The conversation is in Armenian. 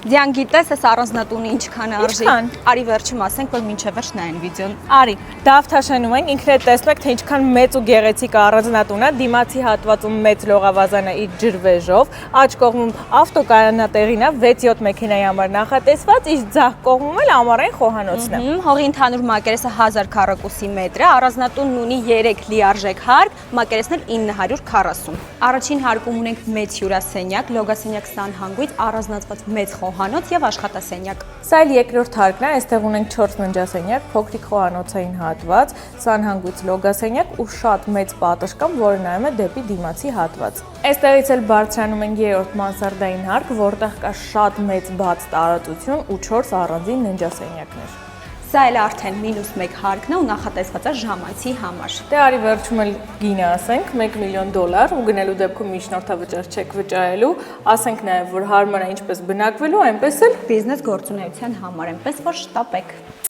Դիան գիտես, այս առանձնատունը ինչքան արժի։ Ինչքան։ Արի վերջում ասենք, որ մինչև վերջ նայեն վիդեոն։ Արի, դավթաշանում ենք, ինքներդ տեսնում եք, թե ինչքան մեծ ու գեղեցիկ առանձնատուն է, դիմացի հատվածում մեծ լողավազան է իր ջրվեժով, աջ կողմում ավտոկայանատեղին է, 6-7 մեքենայի համար նախատեսված, իսկ ձախ կողմում էլ ամառային խոհանոցն է։ Հողի ընդհանուր մակերեսը 1000 քառակուսի մետր է, առանձնատունն ունի 3 լիարժեք հարկ, մակերեսն էլ 940։ Առաջին հարկում ունենք մեծ հյուրասենյակ, լոգասենյակ սանհանգույց, առանձնացված մեծ խոհանոց եւ աշխատասենյակ։ Սա էլ երկրորդ հարկն է, այստեղ ունենք 4 ննջասենյակ, փոքրիկ խոհանոցային հատված, սանհանգույց լոգասենյակ ու շատ մեծ պատշգամբ, որը նայում է դեպի դիմացի հատված։ Այստեղից էլ բարձրանում ենք երրորդ մանսարդային հարկ, որտեղ կա շատ մեծ բաց տարածություն ու 4 առանձին ննջասենյակներ։ Սա էլ արդեն -1 հարկն է ու նախատեսված է ժամանցի համար։ Դե արի վերջում էլ գինը ասենք, $1 միլիոն ու գնելու դեպքում միջնորդավճար չեք վճարելու, ասենք նաև, որ հարմար է ինչպես բնակվելու, այնպես էլ բիզնես գործունեության համար, այնպես որ շտապեք։